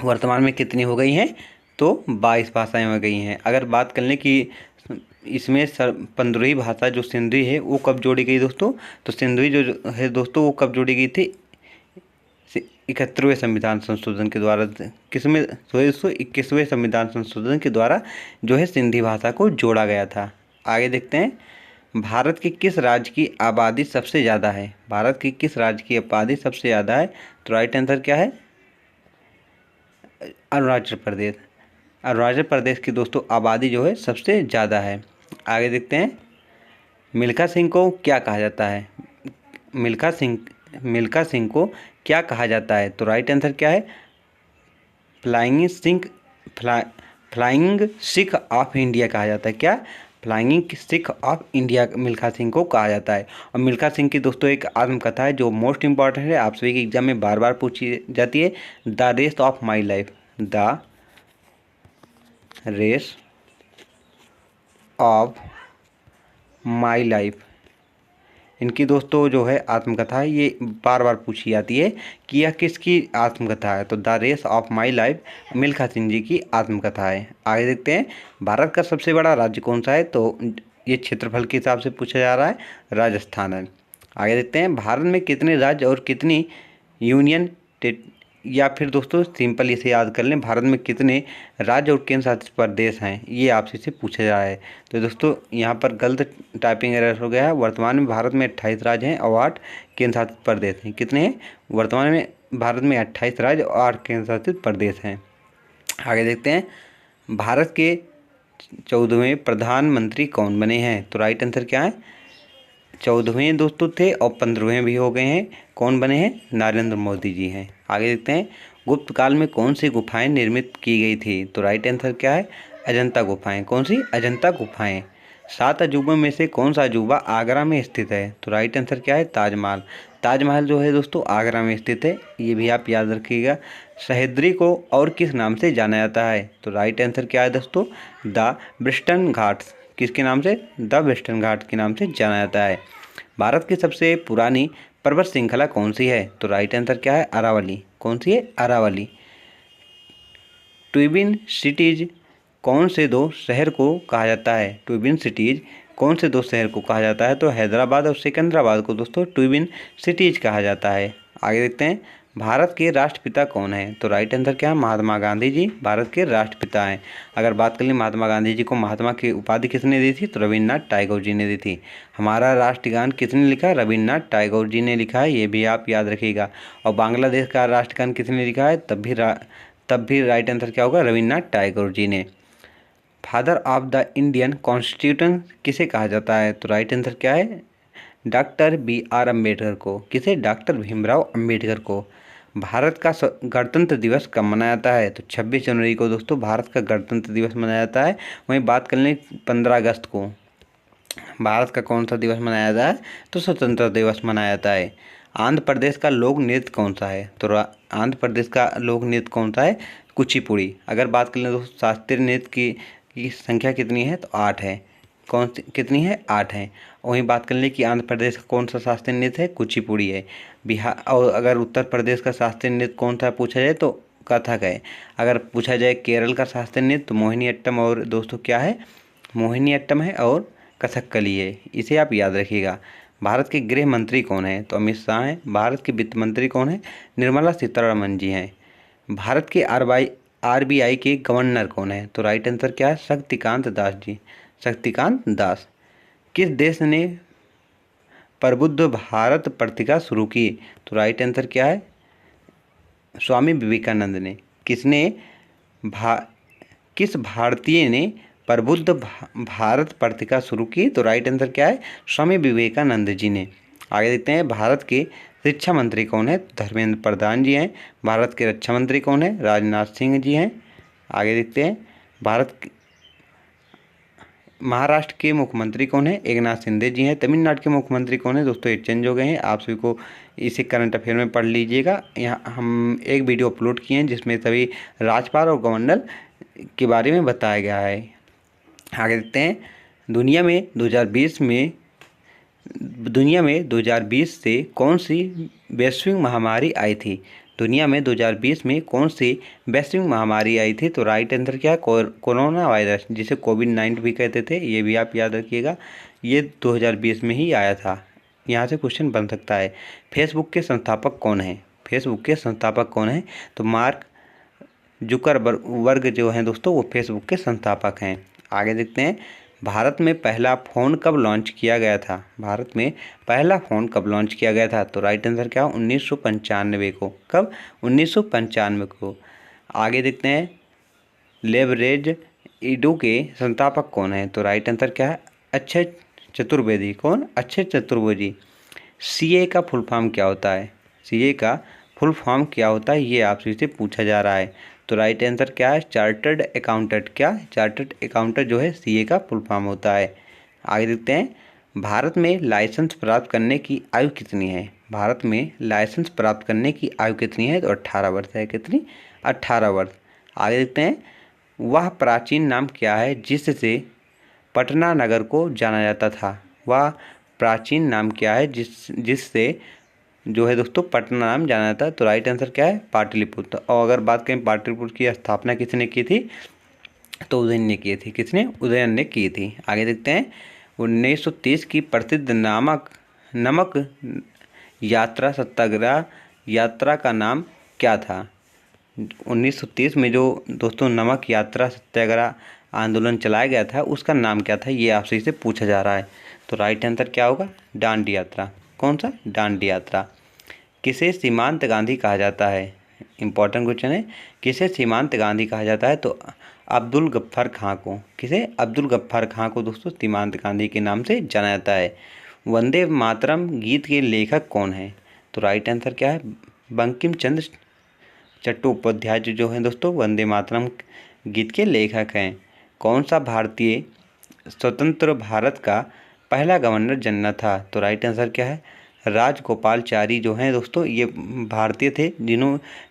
वर्तमान में कितनी हो गई हैं? तो 22 भाषाएं हो गई हैं। अगर बात कर लें कि इसमें 15वीं भाषा जो सिंधी है वो कब जोड़ी गई दोस्तों? तो सिंधी जो है दोस्तों वो कब जोड़ी गई थी? 71वें संविधान संशोधन के द्वारा। किसमें? 21वें संविधान संशोधन के द्वारा जो है सिंधी भाषा को जोड़ा गया था। आगे देखते हैं, भारत के किस राज्य की आबादी सबसे ज़्यादा है? भारत की किस राज्य की आबादी सबसे ज़्यादा है? तो राइट आंसर क्या है? अरुणाचल प्रदेश। अरुणाचल प्रदेश की दोस्तों आबादी जो है सबसे ज़्यादा है। आगे देखते हैं, मिल्खा सिंह को क्या कहा जाता है? मिल्खा सिंह को क्या कहा जाता है? तो राइट आंसर क्या है? फ्लाइंग सिख ऑफ इंडिया कहा जाता है। क्या? Flying Sikh of India Milkha Singh को कहा जाता है। और मिल्खा सिंह की दोस्तों एक आत्मकथा है जो मोस्ट इंपॉर्टेंट है, आप सभी के एग्जाम में बार बार पूछी जाती है, the race of my life. The race of my life. इनकी दोस्तों जो है आत्मकथा है, ये बार बार पूछी जाती है कि यह किसकी आत्मकथा है? तो the race of my life Milkha Singh ji की आत्मकथा है। आगे देखते हैं, भारत का सबसे बड़ा राज्य कौन सा है? तो ये क्षेत्रफल के हिसाब से पूछा जा रहा है, राजस्थान है। आगे देखते हैं, भारत में कितने राज्य और कितनी यूनियन या फिर दोस्तों सिंपल इसे याद कर लें, भारत में कितने राज्य और केंद्र शासित प्रदेश हैं, ये आपसे से पूछा जा रहा है। तो दोस्तों यहाँ पर गलत टाइपिंग एरर हो गया है। वर्तमान में भारत में 28 राज्य हैं और 8 केंद्र शासित प्रदेश हैं। कितने हैं? वर्तमान में भारत में 28 राज्य और 8 केंद्र शासित प्रदेश हैं। आगे देखते हैं, भारत के 14वें प्रधानमंत्री कौन बने हैं? तो राइट आंसर क्या है? 14वें दोस्तों थे और 15वें भी हो गए हैं। कौन बने हैं? नरेंद्र मोदी जी हैं। आगे देखते हैं, गुप्त काल में कौन सी गुफाएं निर्मित की गई थी? तो राइट आंसर क्या है? अजंता गुफाएं। कौन सी? अजंता गुफाएं। 7 अजूबों में से कौन सा अजूबा आगरा में स्थित है? तो राइट आंसर क्या है? ताजमहल। ताजमहल जो है दोस्तों आगरा में स्थित है, ये भी आप याद रखिएगा। सह्याद्री को और किस नाम से जाना जाता है? तो राइट आंसर क्या है दोस्तों? The western Ghats. किसके नाम से? द वेस्टर्न घाट के नाम से जाना जाता है। भारत की सबसे पुरानी पर्वत श्रृंखला कौन सी है? तो राइट आंसर क्या है? अरावली। कौन सी है? अरावली। ट्विन सिटीज कौन से दो शहर को कहा जाता है? ट्विन सिटीज कौन से दो शहर को कहा जाता है? तो हैदराबाद और सिकंदराबाद को दोस्तों ट्विन सिटीज कहा जाता है। आगे देखते हैं, भारत के राष्ट्रपिता कौन है? तो राइट आंसर क्या है? महात्मा गांधी जी भारत के राष्ट्रपिता हैं। अगर बात कर लें महात्मा गांधी जी को महात्मा की उपाधि किसने दी थी? तो रविन्द्रनाथ टैगोर जी ने दी थी। हमारा राष्ट्रगान किसने लिखा? रविन्द्रनाथ टैगोर जी ने लिखा है, ये भी आप याद रखिएगा। और बांग्लादेश का राष्ट्रगान किसने लिखा है? तब भी राइट आंसर क्या होगा? रविन्द्रनाथ टैगोर जी ने। Father of the Indian constitution किसे कहा जाता है? तो राइट आंसर क्या है? Doctor B.R. अम्बेडकर को। किसे? डॉक्टर भीमराव अम्बेडकर को। भारत का गणतंत्र दिवस कब मनाया जाता है? तो 26 जनवरी को दोस्तों भारत का गणतंत्र दिवस मनाया जाता है। वहीं बात कर लें 15 अगस्त को भारत का कौन सा दिवस मनाया जाता है? तो स्वतंत्रता दिवस मनाया जाता है। आंध्र प्रदेश का लोक नृत्य कौन सा है? तो आंध्र प्रदेश का लोक नृत्य कौन सा है? कुचिपुड़ी। अगर बात कर लें दोस्तों शास्त्रीय नृत्य की संख्या कितनी है? तो 8 है। कौन सी कितनी है? 8 है। वहीं बात कर लें कि आंध्र प्रदेश का कौन सा शास्त्रीय नृत्य है? कुचिपुड़ी है। बिहार और अगर उत्तर प्रदेश का शास्त्रीय नृत्य कौन सा पूछा जाए तो कथक है। अगर पूछा जाए केरल का शास्त्रीय नृत्य तो मोहिनीअट्टम और दोस्तों क्या है? मोहिनीअट्टम है और कथकली है। इसे आप याद रखिएगा। भारत के गृह मंत्री कौन है? तो अमित शाह हैं। भारत के वित्त मंत्री कौन है? निर्मला सीतारमण जी हैं। भारत के RBI के गवर्नर कौन है? तो राइट आंसर क्या है? शक्तिकांत दास जी। शक्तिकांत दास। किस देश ने प्रबुद्ध भारत पत्रिका शुरू की? तो राइट आंसर क्या है? स्वामी विवेकानंद ने। किस भारतीय ने प्रबुद्ध भारत पत्रिका शुरू की? तो राइट आंसर क्या है? स्वामी विवेकानंद जी ने। आगे देखते हैं, भारत के शिक्षा मंत्री कौन है? धर्मेंद्र प्रधान जी हैं। भारत के रक्षा मंत्री कौन है? राजनाथ सिंह जी हैं। आगे देखते हैं, महाराष्ट्र के मुख्यमंत्री कौन है? एकनाथ शिंदे जी हैं। तमिलनाडु के मुख्यमंत्री कौन है? दोस्तों ये चेंज हो गए हैं, आप सभी को इसे करंट अफेयर में पढ़ लीजिएगा। यहाँ हम एक वीडियो अपलोड किए हैं जिसमें सभी राज्यपाल और गवर्नर के बारे में बताया गया है। आगे देखते हैं, दुनिया में 2020 से कौन सी वैश्विक महामारी आई थी? दुनिया में 2020 में कौन सी वैश्विक महामारी आई थी? तो राइट आंसर क्या है? कोरोना वायरस, जिसे कोविड-19 भी कहते थे, ये भी आप याद रखिएगा। ये 2020 में ही आया था। यहाँ से क्वेश्चन बन सकता है। फेसबुक के संस्थापक कौन है? फेसबुक के संस्थापक कौन है? तो मार्क जुकरबर्ग जो हैं दोस्तों वो फेसबुक के संस्थापक हैं। आगे देखते हैं, भारत में पहला फ़ोन कब लॉन्च किया गया था? भारत में पहला फ़ोन कब लॉन्च किया गया था? तो राइट आंसर क्या? 1995 को। कब? 1995 को। आगे देखते हैं, लेवरेज ईडू के संस्थापक कौन है? तो राइट आंसर क्या है? अक्षय चतुर्वेदी। कौन? अक्षय चतुर्वेदी। CA का फुल फॉर्म क्या होता है? CA का फुल फॉर्म क्या होता है, ये आपसे से पूछा जा रहा है। तो राइट आंसर क्या है? Chartered accountant. क्या? चार्टर्ड अकाउंटेंट जो है CA का फुल फॉर्म होता है। आगे देखते हैं, भारत में लाइसेंस प्राप्त करने की आयु कितनी है? भारत में लाइसेंस प्राप्त करने की आयु कितनी है? तो 18 वर्ष है। कितनी? 18 वर्ष। आगे देखते हैं, वह प्राचीन नाम क्या है जिससे पटना नगर को जाना जाता था? वह प्राचीन नाम क्या है जिससे जो है दोस्तों पटना नाम जाना जाता है? तो राइट आंसर क्या है? पाटलिपुत्र। और अगर बात करें पाटलिपुत्र की स्थापना किसने की थी? तो उदयन ने की थी। किसने? उदयन ने की थी। आगे देखते हैं, 1930 की प्रसिद्ध नमक यात्रा सत्याग्रह यात्रा का नाम क्या था? 1930 में जो दोस्तों नमक यात्रा सत्याग्रह आंदोलन चलाया गया था उसका नाम क्या था, ये आपसे इसे पूछा जा रहा है। तो राइट आंसर क्या होगा? डांडी यात्रा। कौन सा? डांडी यात्रा। किसे सीमांत गांधी कहा जाता है? इंपॉर्टेंट क्वेश्चन है। किसे सीमांत गांधी कहा जाता है? तो अब्दुल गफ्फार खां को। किसे? अब्दुल गफ्फार खां को दोस्तों सीमांत गांधी के नाम से जाना जाता है। वंदे मातरम गीत के लेखक कौन है? तो राइट आंसर क्या है? बंकिम चंद्र चट्टोपाध्याय जो हैं दोस्तों वंदे मातरम गीत के लेखक हैं। कौन सा भारतीय स्वतंत्र भारत का पहला गवर्नर जनरल था? तो राइट आंसर क्या है? राजगोपालचारी जो हैं दोस्तों ये भारतीय थे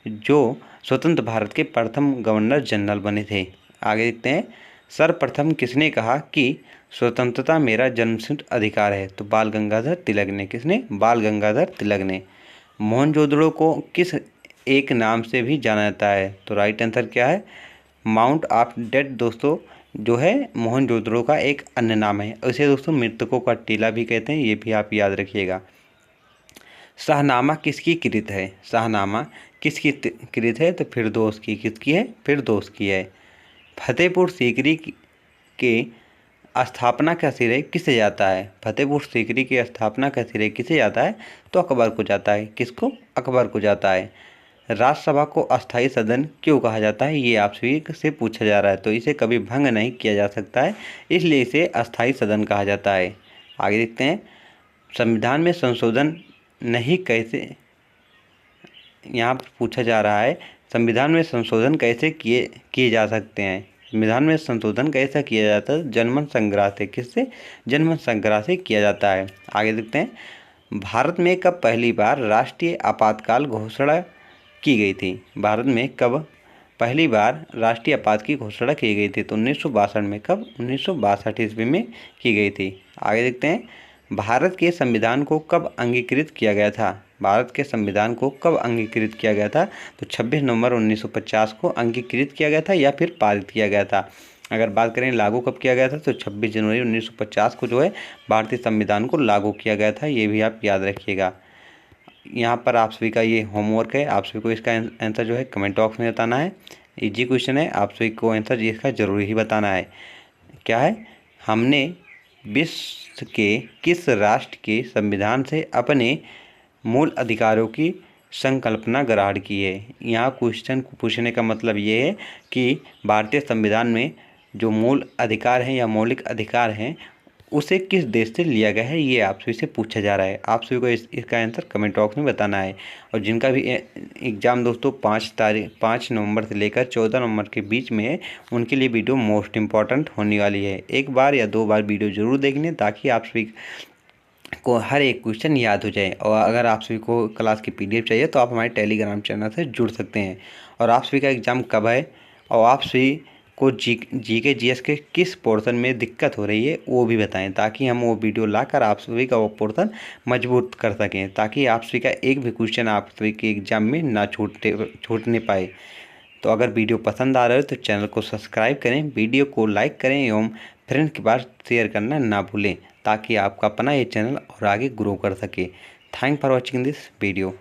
जो स्वतंत्र भारत के प्रथम गवर्नर जनरल बने थे। आगे देखते हैं। सर्वप्रथम किसने कहा कि स्वतंत्रता मेरा जन्मसिद्ध अधिकार है? तो बाल गंगाधर तिलक ने। किसने? बाल गंगाधर तिलक ने। मोहनजोदड़ो को किस एक नाम से भी जाना जाता है? तो राइट आंसर क्या है? माउंट ऑफ डेथ दोस्तों जो है मोहनजोदड़ो का एक अन्य नाम है। इसे दोस्तों मृतकों का टीला भी कहते हैं, ये भी आप याद रखिएगा। शाहनामा किसकी कृत है? शाहनामा किसकी कृत है? तो फिरदौस की। किसकी है? फिरदौस की है। फतेहपुर सीकरी के स्थापना का श्रेय किसे जाता है? फतेहपुर सीकरी की स्थापना का श्रेय किसे जाता है? तो अकबर को जाता है। किसको? अकबर को जाता है। राज्यसभा को अस्थायी सदन क्यों कहा जाता है? ये आपसे से पूछा जा रहा है। तो इसे कभी भंग नहीं किया जा सकता है, इसलिए इसे अस्थायी सदन कहा जाता है। आगे देखते हैं। संविधान में संशोधन नहीं कैसे, यहाँ पर पूछा जा रहा है संविधान में संशोधन कैसे किए जा सकते हैं? संविधान में संशोधन कैसा किया जाता है? जनमत संग्रह से। किससे? जनमत संग्रह से किया जाता है। आगे देखते हैं। भारत में कब पहली बार राष्ट्रीय आपातकाल घोषणा की गई थी? भारत में कब पहली बार राष्ट्रीय आपात की घोषणा की गई थी? तो 1962 में। कब? 1962 ईस्वी में की गई थी। आगे देखते हैं। भारत के संविधान को कब अंगीकृत किया गया था? भारत के संविधान को कब अंगीकृत किया गया था? तो 26 नवंबर 1950 को अंगीकृत किया गया था या फिर पारित किया गया था। अगर बात करें लागू कब किया गया था तो 26 जनवरी 1950 को जो है भारतीय संविधान को लागू किया गया था, ये भी आप याद रखिएगा। यहाँ पर आप सभी का ये होमवर्क है, आप सभी को इसका आंसर जो है कमेंट बॉक्स में बताना है। इजी क्वेश्चन है, आप सभी को आंसर इसका जरूर ही बताना है। क्या है? हमने विश्व के किस राष्ट्र के संविधान से अपने मूल अधिकारों की संकल्पना ग्रहण की है? यहाँ क्वेश्चन पूछने का मतलब ये है कि भारतीय संविधान में जो मूल अधिकार हैं या मौलिक अधिकार हैं उसे किस देश से लिया गया है, ये आप सभी से पूछा जा रहा है। आप सभी को इसका आंसर कमेंट बॉक्स में बताना है। और जिनका भी एग्ज़ाम दोस्तों 5 नवंबर से लेकर 14 नवंबर के बीच में है उनके लिए वीडियो मोस्ट इम्पॉर्टेंट होने वाली है। एक बार या 2 बार वीडियो ज़रूर देख लें ताकि आप सभी को हर एक क्वेश्चन याद हो जाए। और अगर आप सभी को क्लास की PDF चाहिए तो आप हमारे टेलीग्राम चैनल से जुड़ सकते हैं। और आप सभी का एग्ज़ाम कब है और आप सभी को जीके जीएस के किस पोर्शन में दिक्कत हो रही है वो भी बताएं ताकि हम वो वीडियो लाकर आप सभी का वो पोर्शन मजबूत कर सकें, ताकि आप सभी का एक भी क्वेश्चन आप सभी के एग्ज़ाम में ना छूटने पाए। तो अगर वीडियो पसंद आ रहा है तो चैनल को सब्सक्राइब करें, वीडियो को लाइक करें एवं फ्रेंड्स के पास शेयर करना ना भूलें ताकि आपका अपना ये चैनल और आगे ग्रो कर सके। Thank for watching this video.